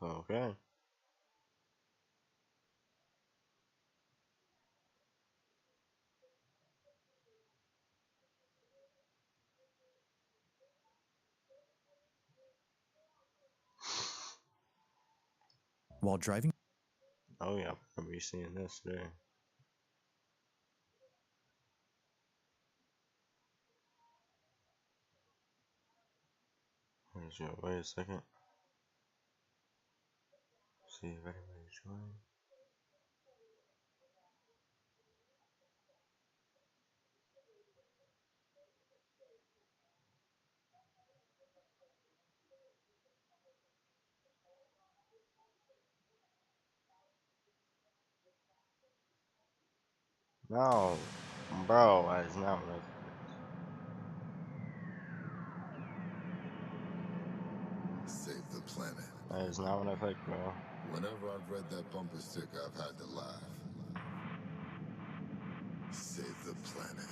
Okay. While driving Oh yeah, I'm gonna be seeing this today. Wait a second. See if anybody's joined. No, bro, that is not what Save the planet. that is not what I clicked, bro. Whenever I've read that bumper sticker, I've had to laugh. Save the planet.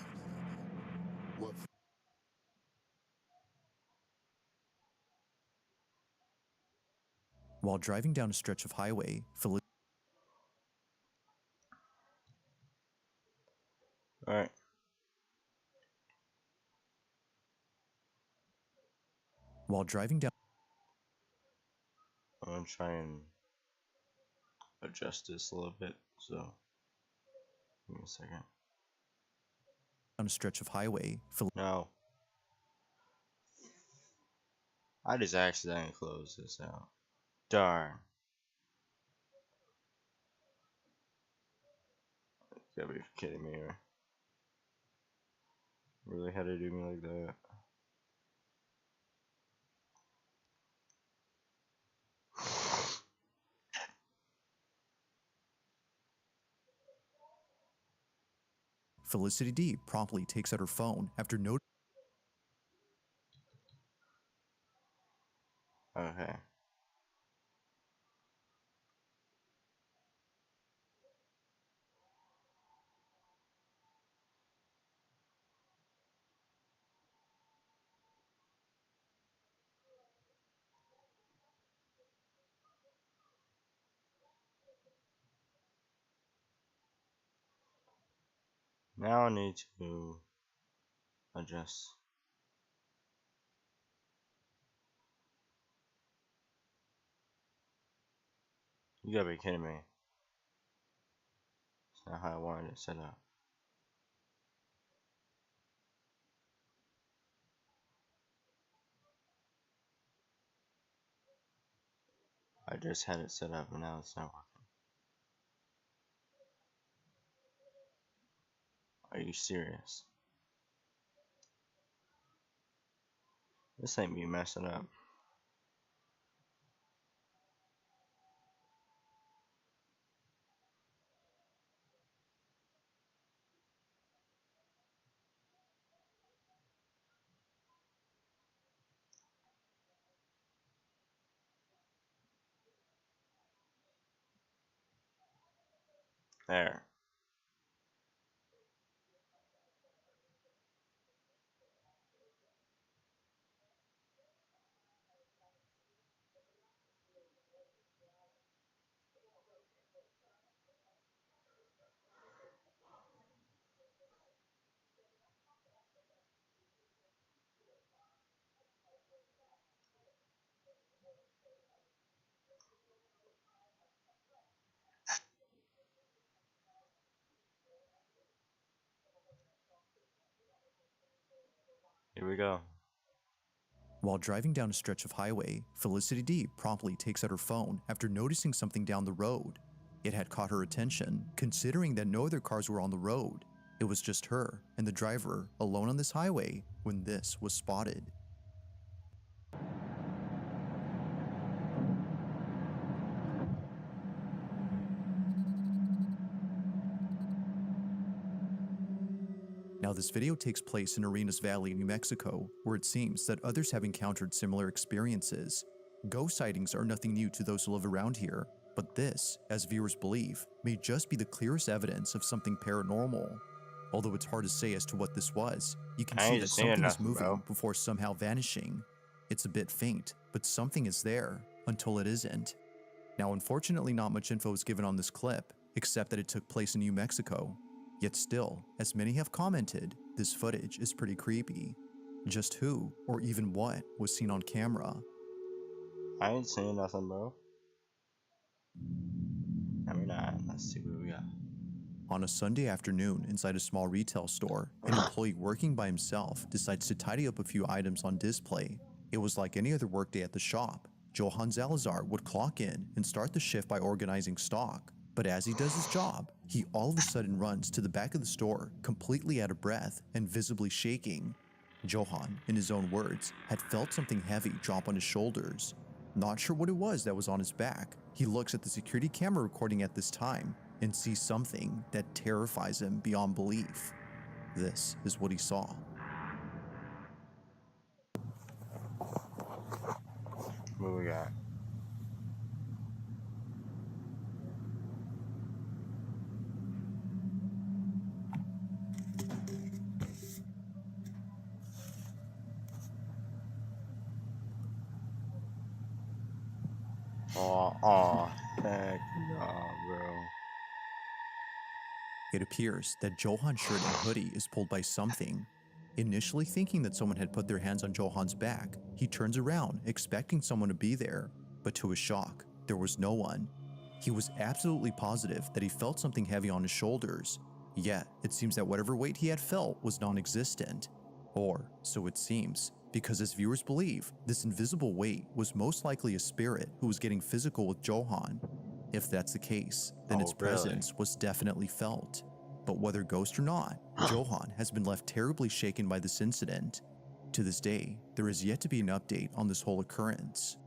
What? while driving down a stretch of highway, Alright. while driving down I'm gonna try and adjust this a little bit, so give me a second. a stretch of highway, No. I just accidentally closed this out. Darn. You gotta be kidding me, or really had to do me like that. Felicity D promptly takes out her phone after noticing Okay. Now I need to adjust. You gotta be kidding me. It's not how I wanted it set up. I just had it set up and now it's not working. Are you serious? This ain't me messing up. There. Here we go. while driving down a stretch of highway, Felicity D promptly takes out her phone after noticing something down the road. It had caught her attention, considering that no other cars were on the road. It was just her and the driver alone on this highway when this was spotted. Now this video takes place in Arenas Valley, New Mexico, where it seems that others have encountered similar experiences. Ghost sightings are nothing new to those who live around here, but this, as viewers believe, may just be the clearest evidence of something paranormal. Although it's hard to say as to what this was, you can I see ain't that seeing something is nothing, moving bro. before somehow vanishing. It's a bit faint, but something is there until it isn't. Now, unfortunately, not much info is given on this clip, except that it took place in New Mexico. Yet still, as many have commented, this footage is pretty creepy. Just who, or even what, was seen on camera? I ain't saying nothing, bro. I mean, let's see what we got. On a Sunday afternoon inside a small retail store, an employee working by himself decides to tidy up a few items on display. It was like any other workday at the shop. Johann Salazar would clock in and start the shift by organizing stock. But as he does his job, he all of a sudden runs to the back of the store, completely out of breath and visibly shaking. Johann, in his own words, had felt something heavy drop on his shoulders. Not sure what it was that was on his back, he looks at the security camera recording at this time and sees something that terrifies him beyond belief. This is what he saw. What we got? Oh, heck no, bro. It appears that Johann's shirt and hoodie is pulled by something. Initially thinking that someone had put their hands on Johann's back, he turns around expecting someone to be there, but to his shock, there was no one. He was absolutely positive that he felt something heavy on his shoulders, yet it seems that whatever weight he had felt was non-existent. Or so it seems, because as viewers believe, this invisible weight was most likely a spirit who was getting physical with Johann. If that's the case, then its Really? presence was definitely felt. But whether ghost or not, Johann has been left terribly shaken by this incident. To this day, there is yet to be an update on this whole occurrence.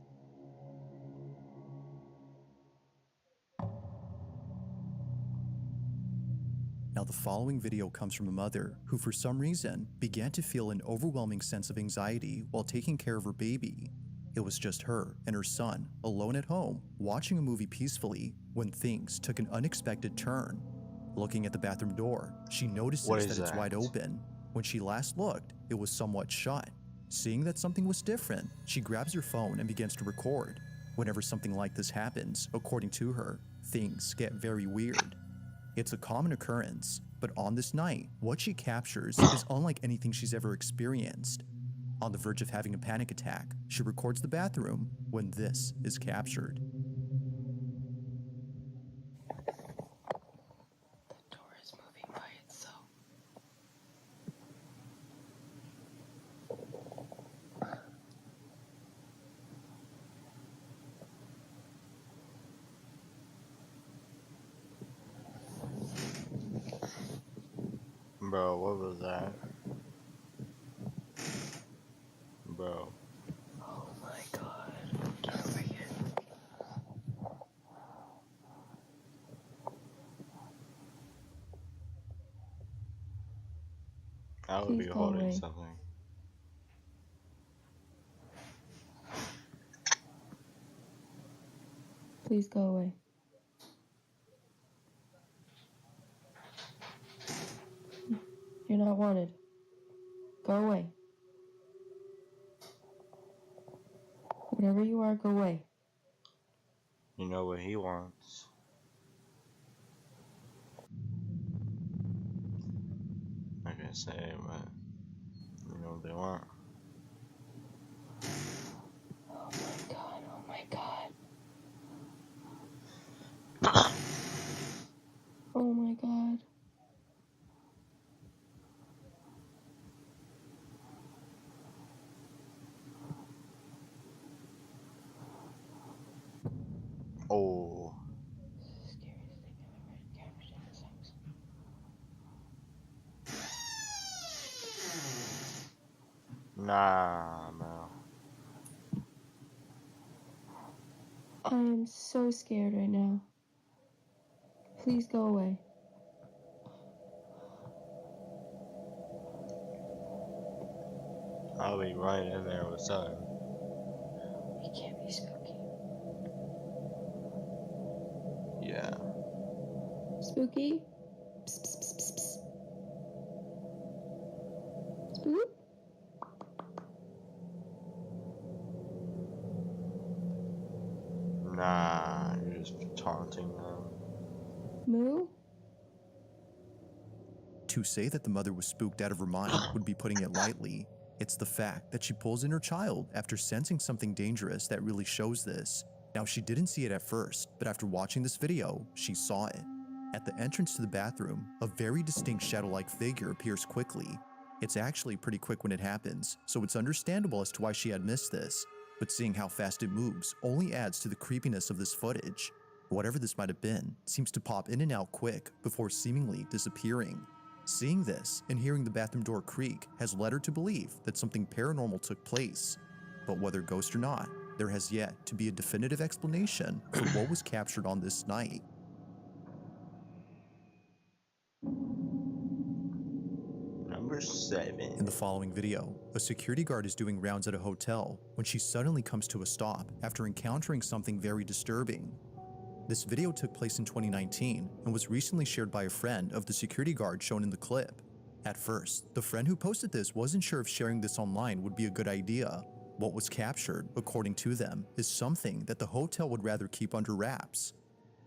Now, the following video comes from a mother who, for some reason, began to feel an overwhelming sense of anxiety while taking care of her baby. It was just her and her son, alone at home, watching a movie peacefully, when things took an unexpected turn. Looking at the bathroom door, she notices What that is it's that? wide open. When she last looked, it was somewhat shut. Seeing that something was different, she grabs her phone and begins to record. Whenever something like this happens, according to her, things get very weird. It's a common occurrence, but on this night, what she captures is unlike anything she's ever experienced. On the verge of having a panic attack, she records the bathroom when this is captured. The door is moving by itself. Bro, what was that? Bro. Oh my god. Get over here. I would Please be go holding away. something. Please go away. You're not wanted. Go away. Whatever you are, go away. You know what he wants. I can say, but you know what they want. Oh my god, oh my god. Oh my god. Oh. This is the scariest thing I've ever encountered in this house. Nah, bro. I am so scared right now. Please go away. I'll be right in there with something. It can't be spooky. Yeah. Spooky? Psst, psst, psst, psst, psst. Spook? Nah, you're taunting them. Moo? To say that the mother was spooked out of her mind would be putting it lightly. It's the fact that she pulls in her child after sensing something dangerous that really shows this. Now, she didn't see it at first, but after watching this video, she saw it. At the entrance to the bathroom, a very distinct shadow-like figure appears quickly. It's actually pretty quick when it happens, so it's understandable as to why she had missed this. But seeing how fast it moves only adds to the creepiness of this footage. Whatever this might have been seems to pop in and out quick before seemingly disappearing. Seeing this and hearing the bathroom door creak has led her to believe that something paranormal took place. But whether ghost or not, there has yet to be a definitive explanation for what was captured on this night. Number 7. In the following video, a security guard is doing rounds at a hotel when she suddenly comes to a stop after encountering something very disturbing. This video took place in 2019 and was recently shared by a friend of the security guard shown in the clip. At first, the friend who posted this wasn't sure if sharing this online would be a good idea. What was captured, according to them, is something that the hotel would rather keep under wraps.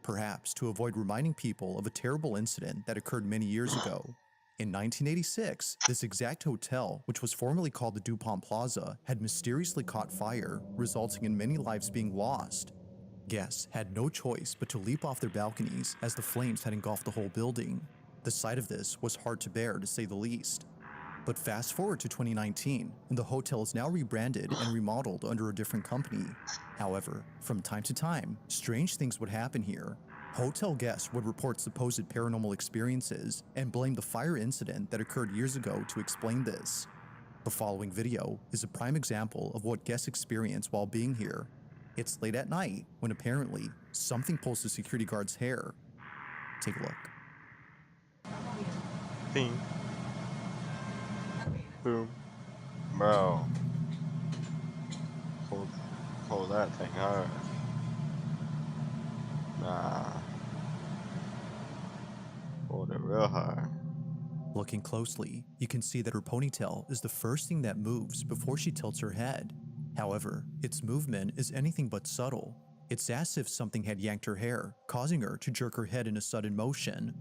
Perhaps to avoid reminding people of a terrible incident that occurred many years ago. In 1986, this exact hotel, which was formerly called the DuPont Plaza, had mysteriously caught fire, resulting in many lives being lost. Guests had no choice but to leap off their balconies as the flames had engulfed the whole building. The sight of this was hard to bear, to say the least. But fast forward to 2019, and the hotel is now rebranded and remodeled under a different company. However, from time to time, strange things would happen here. Hotel guests would report supposed paranormal experiences and blame the fire incident that occurred years ago to explain this. The following video is a prime example of what guests experience while being here. It's late at night when apparently something pulls the security guard's hair. Take a look. Bing. Boom. Bro. Hold that thing hard. Nah. Hold it real hard. Looking closely, you can see that her ponytail is the first thing that moves before she tilts her head. However, its movement is anything but subtle. It's as if something had yanked her hair, causing her to jerk her head in a sudden motion.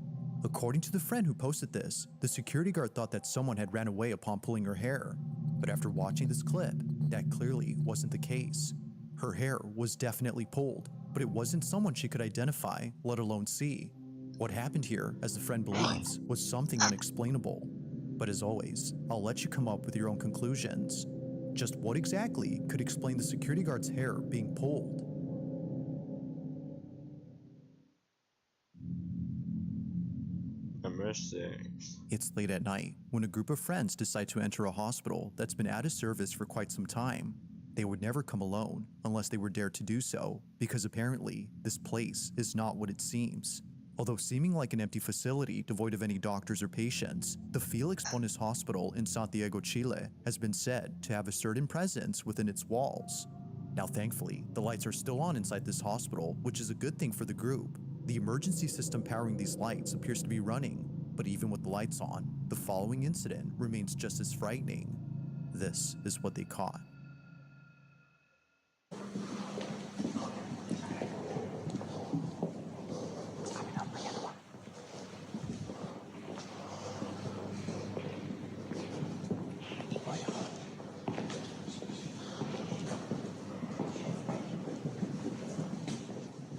According to the friend who posted this, the security guard thought that someone had ran away upon pulling her hair. But after watching this clip, that clearly wasn't the case. Her hair was definitely pulled, but it wasn't someone she could identify, let alone see. What happened here, as the friend believes, was something unexplainable. But as always, I'll let you come up with your own conclusions. Just what exactly could explain the security guard's hair being pulled? Number 6. It's late at night when a group of friends decide to enter a hospital that's been out of service for quite some time. They would never come alone unless they were dared to do so, because apparently this place is not what it seems. Although seeming like an empty facility devoid of any doctors or patients, the Felix Bonis Hospital in Santiago, Chile has been said to have a certain presence within its walls. Now thankfully, the lights are still on inside this hospital, which is a good thing for the group. The emergency system powering these lights appears to be running, but even with the lights on, the following incident remains just as frightening. This is what they caught.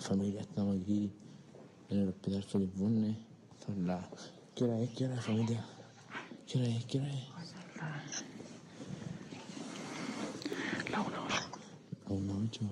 Familia, estamos aquí en el hospital Felipe Bunne. Son las... ¿Qué hora es? ¿Qué hora es, familia? ¿Qué hora es? ¿Qué hora es? La 1:08. La 1:08.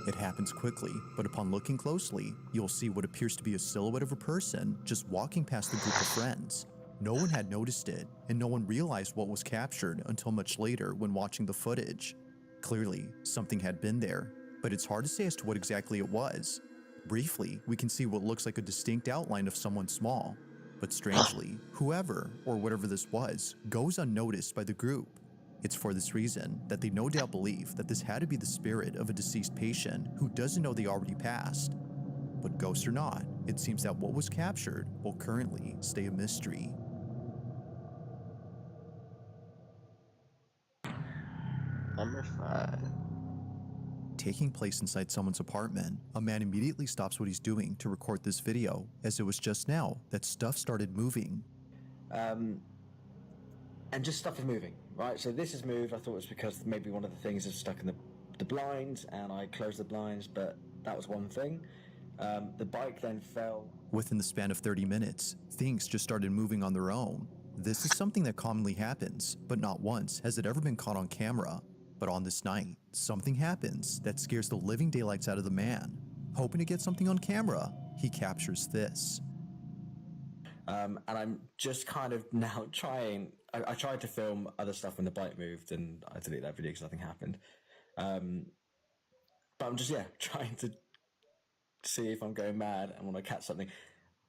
It happens quickly, but upon looking closely, you'll see what appears to be a silhouette of a person just walking past the group of friends. No one had noticed it, and no one realized what was captured until much later when watching the footage. Clearly, something had been there, but it's hard to say as to what exactly it was. Briefly, we can see what looks like a distinct outline of someone small, but strangely, whoever or whatever this was goes unnoticed by the group. It's for this reason that they no doubt believe that this had to be the spirit of a deceased patient who doesn't know they already passed. But ghost or not, it seems that what was captured will currently stay a mystery. Number 5. Taking place inside someone's apartment, a man immediately stops what he's doing to record this video, as it was just now that stuff started moving. And just stuff is moving, right? So this has moved. I thought it was because maybe one of the things is stuck in the blinds, and I closed the blinds, but that was one thing. The bike then fell. Within the span of 30 minutes, things just started moving on their own. This is something that commonly happens, but not once has it ever been caught on camera. But on this night, something happens that scares the living daylights out of the man. Hoping to get something on camera, he captures this. And I'm just kind of now trying. I tried to film other stuff when the bike moved, and I deleted that video because nothing happened. But I'm just trying to see if I'm going mad and want to catch something.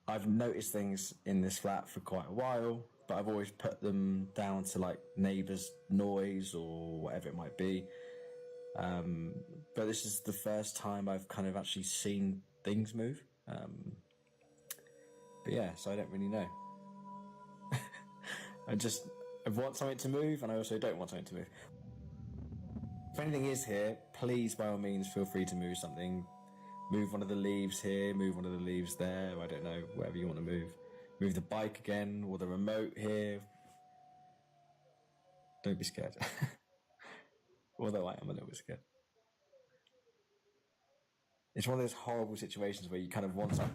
I've noticed things in this flat for quite a while, but I've always put them down to like neighbours' noise or whatever it might be. But this is the first time I've kind of actually seen things move. But yeah, so I don't really know. I want something to move, and I also don't want something to move. If anything is here, please, by all means, feel free to move something. Move one of the leaves here, move one of the leaves there, I don't know, whatever you want to move. Move the bike again, or the remote here. Don't be scared. Although I am a little bit scared. It's one of those horrible situations where you kind of want something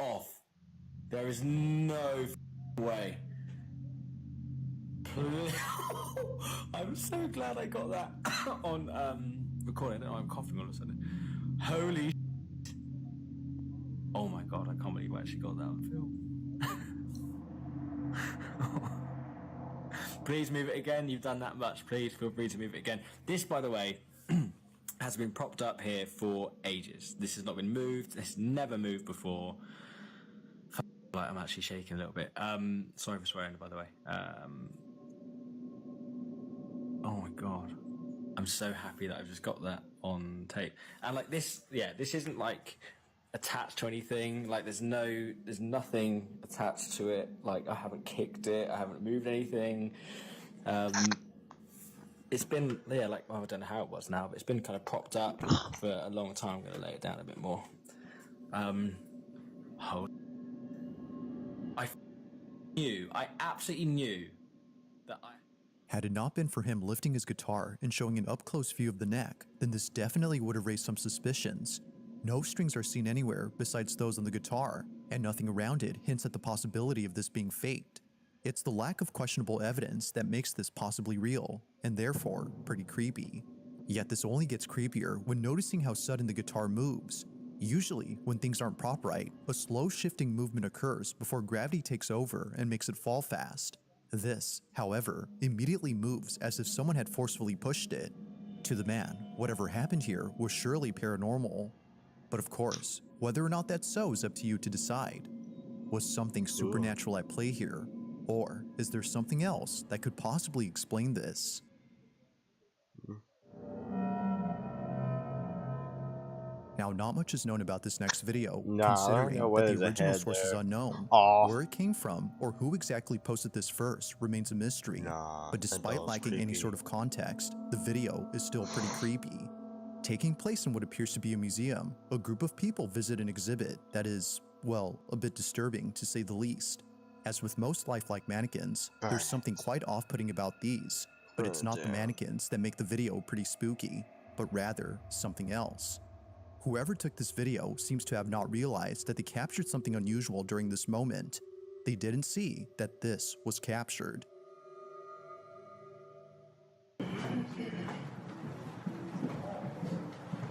off. There is no way. I'm so glad I got that on recording. Oh, I'm coughing all of a sudden. Holy oh my god, I can't believe I actually got that on film. Please move it again. You've done that much. Please feel free to move it again. This, by the way, has been propped up here for ages. This has not been moved. It's never moved before. Like, I'm actually shaking a little bit. Sorry for swearing, by the way. Oh my god, I'm so happy that I've just got that on tape. And like this, this isn't like attached to anything. Like there's nothing attached to it. Like I haven't kicked it, I haven't moved anything. It's been I don't know how it was now, but it's been kind of propped up for a long time. I'm going to lay it down a bit more. I absolutely knew that Had it not been for him lifting his guitar and showing an up-close view of the neck, then this definitely would have raised some suspicions. No strings are seen anywhere besides those on the guitar, and nothing around it hints at the possibility of this being faked. It's the lack of questionable evidence that makes this possibly real, and therefore pretty creepy. Yet this only gets creepier when noticing how sudden the guitar moves. Usually, when things aren't prop right, a slow shifting movement occurs before gravity takes over and makes it fall fast. This, however, immediately moves as if someone had forcefully pushed it. To the man, whatever happened here was surely paranormal. But of course, whether or not that's so is up to you to decide. Was something supernatural at play here? Or is there something else that could possibly explain this? Now, not much is known about this next video, considering that the original source is unknown. Where it came from, or who exactly posted this first, remains a mystery. But despite lacking any sort of context, the video is still pretty creepy. Taking place in what appears to be a museum, a group of people visit an exhibit that is, well, a bit disturbing to say the least. As with most lifelike mannequins, there's something quite off-putting about these, but it's not the mannequins that make the video pretty spooky, but rather something else. Whoever took this video seems to have not realized that they captured something unusual during this moment. They didn't see that this was captured.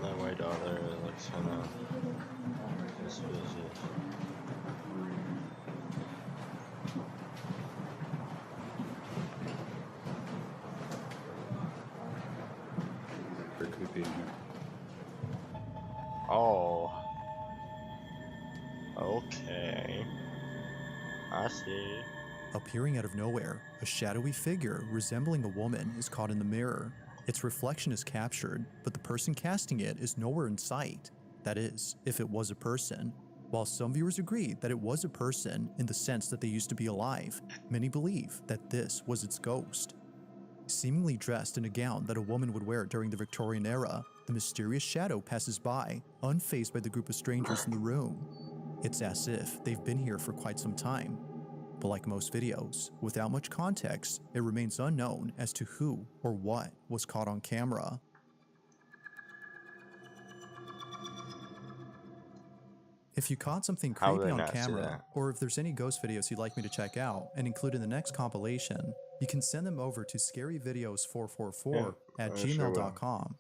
My white daughter looks kind of suspicious. being here. Oh. Okay. I see. Appearing out of nowhere, a shadowy figure resembling a woman is caught in the mirror. Its reflection is captured, but the person casting it is nowhere in sight. That is, if it was a person. While some viewers agree that it was a person in the sense that they used to be alive, many believe that this was its ghost. Seemingly dressed in a gown that a woman would wear during the Victorian era, the mysterious shadow passes by, unfazed by the group of strangers in the room. It's as if they've been here for quite some time. But like most videos, without much context, it remains unknown as to who or what was caught on camera. If you caught something How would creepy I on not see camera, that? or if there's any ghost videos you'd like me to check out and include in the next compilation, you can send them over to scaryvideos444 at I sure will. gmail.com.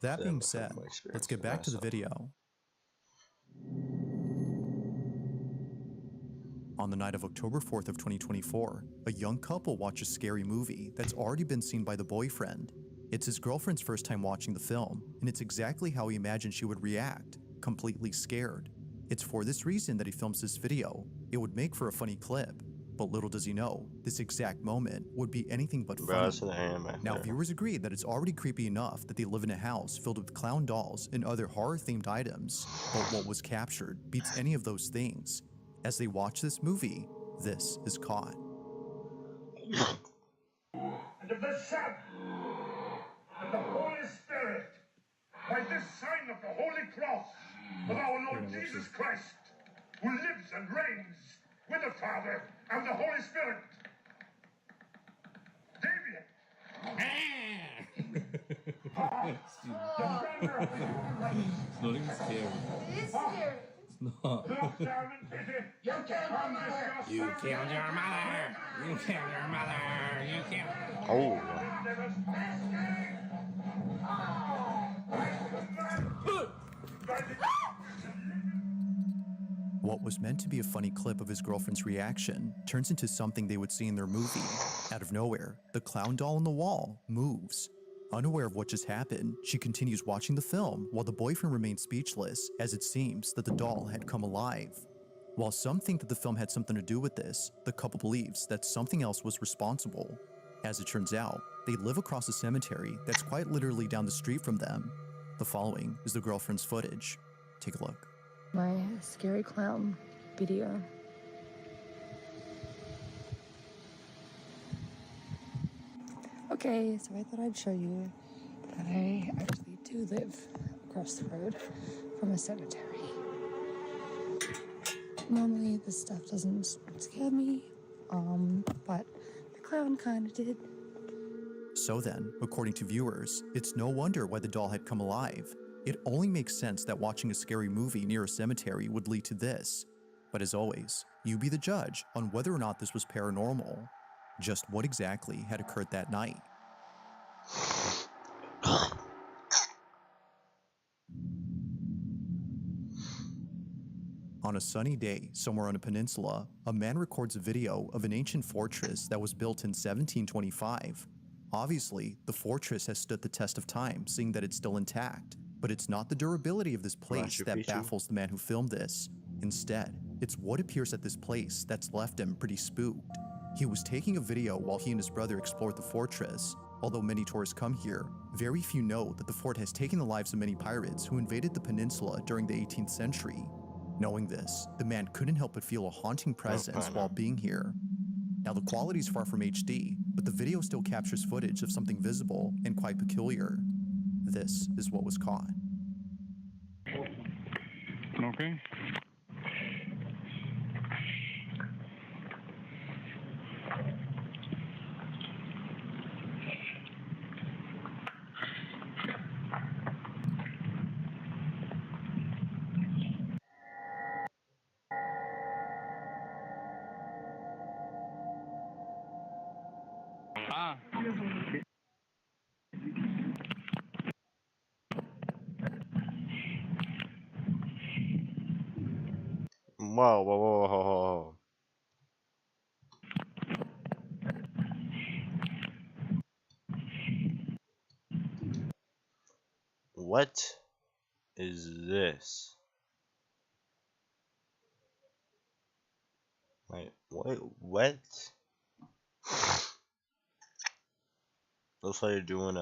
That being said, let's get back to the video. On the night of October 4th of 2024, a young couple watches a scary movie that's already been seen by the boyfriend. It's his girlfriend's first time watching the film, and it's exactly how he imagined she would react, completely scared. It's for this reason that he films this video. It would make for a funny clip, but little does he know, this exact moment would be anything but Bro, that's funny. an anime. Now, viewers agree that it's already creepy enough that they live in a house filled with clown dolls and other horror-themed items, but what was captured beats any of those things. As they watch this movie, this is caught. And of the Son, and the Holy Spirit, by this sign of the Holy Cross of our Lord Jesus Christ, who lives and reigns with the Father and the Holy Spirit. Damien! It's not even scary. It is scary. It's not. Look down and pity. You killed my mother. You killed your mother. You killed your mother. You killed. Oh. What was meant to be a funny clip of his girlfriend's reaction turns into something they would see in their movie. Out of nowhere, the clown doll on the wall moves. Unaware of what just happened, she continues watching the film while the boyfriend remains speechless, as it seems that the doll had come alive. While some think that the film had something to do with this, the couple believes that something else was responsible. As it turns out, they live across a cemetery that's quite literally down the street from them. The following is the girlfriend's footage. Take a look. My scary clown video. Okay, so I thought I'd show you that I actually do live across the road from a cemetery. Normally this stuff doesn't scare me, but the clown kind of did. So then, according to viewers, it's no wonder why the doll had come alive. It only makes sense that watching a scary movie near a cemetery would lead to this. But as always, you be the judge on whether or not this was paranormal. Just what exactly had occurred that night? On a sunny day, somewhere on a peninsula, a man records a video of an ancient fortress that was built in 1725. Obviously, the fortress has stood the test of time, seeing that it's still intact. But it's not the durability of this place that baffles the man who filmed this. Instead, it's what appears at this place that's left him pretty spooked. He was taking a video while he and his brother explored the fortress. Although many tourists come here, very few know that the fort has taken the lives of many pirates who invaded the peninsula during the 18th century. Knowing this, the man couldn't help but feel a haunting presence while being here. Now the quality is far from HD, but the video still captures footage of something visible and quite peculiar. This is what was caught. Okay. Whoa, whoa, whoa, whoa, whoa. What is this? Like, what? Looks like you're doing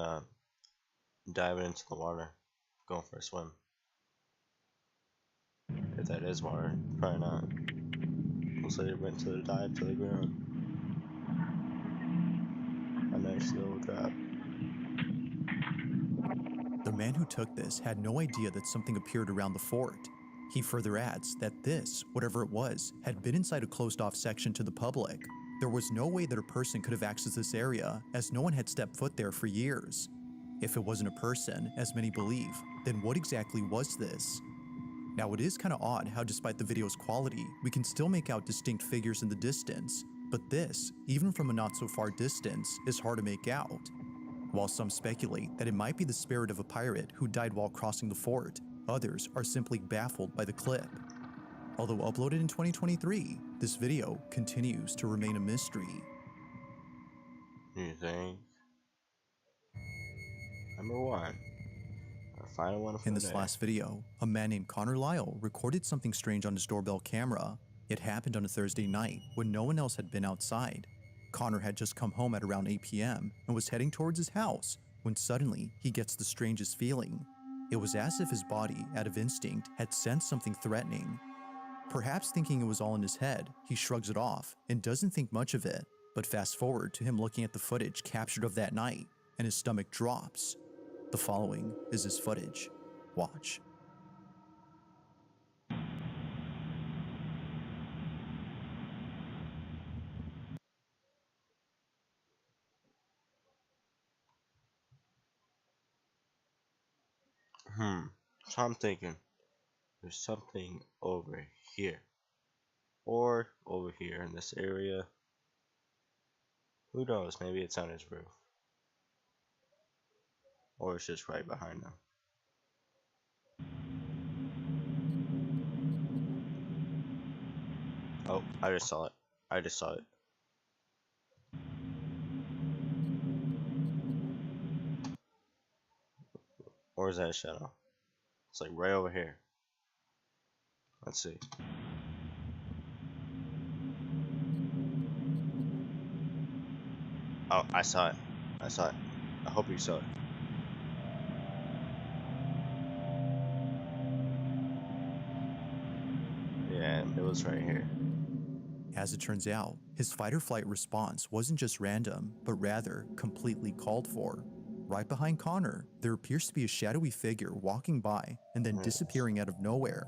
diving into the water, going for a swim. If that is water, probably not. Looks like you went to the dive to the ground. A nice little drop. The man who took this had no idea that something appeared around the fort. He further adds that this, whatever it was, had been inside a closed-off section to the public. There was no way that a person could have accessed this area, as no one had stepped foot there for years. If it wasn't a person, as many believe, then what exactly was this? Now, it is kind of odd how despite the video's quality, we can still make out distinct figures in the distance, but this, even from a not-so-far distance, is hard to make out. While some speculate that it might be the spirit of a pirate who died while crossing the fort, others are simply baffled by the clip. Although uploaded in 2023, this video continues to remain a mystery. You think? Number one. Our final one for In the this day. last video, a man named Connor Lyle recorded something strange on his doorbell camera. It happened on a Thursday night when no one else had been outside. Connor had just come home at around 8 p.m. and was heading towards his house when suddenly he gets the strangest feeling. It was as if his body, out of instinct, had sensed something threatening. Perhaps thinking it was all in his head, he shrugs it off and doesn't think much of it. But fast forward to him looking at the footage captured of that night, and his stomach drops. The following is his footage. Watch. So I'm thinking there's something over here. Or over here in this area. Who knows? Maybe it's on his roof. Or it's just right behind him. Oh, I just saw it. I just saw it. Or is that a shadow? It's like right over here. Let's see. Oh, I saw it. I saw it. I hope you saw it. Yeah, it was right here. As it turns out, his fight-or-flight response wasn't just random, but rather completely called for. Right behind Connor, there appears to be a shadowy figure walking by and then disappearing out of nowhere.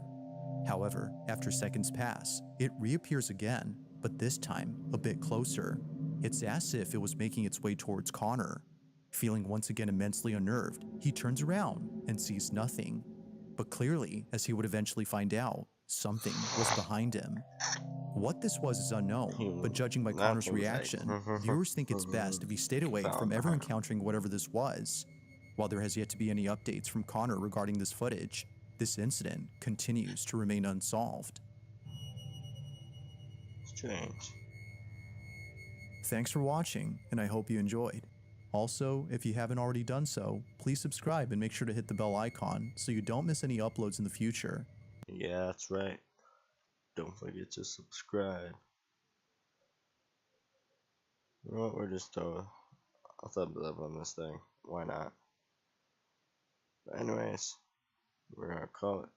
However, after seconds pass, it reappears again, but this time a bit closer. It's as if it was making its way towards Connor. Feeling once again immensely unnerved, he turns around and sees nothing. But clearly, as he would eventually find out, something was behind him. What this was is unknown, but judging by Connor's reaction, viewers think it's best if he stayed away from ever encountering whatever this was. While there has yet to be any updates from Connor regarding this footage, this incident continues to remain unsolved. Strange. Thanks for watching, and I hope you enjoyed. Also, if you haven't already done so, please subscribe and make sure to hit the bell icon so you don't miss any uploads in the future. Yeah, that's right. Don't forget to subscribe. You know what? We're just throw a thumbs up on this thing. Why not? But anyways, we're gonna call it.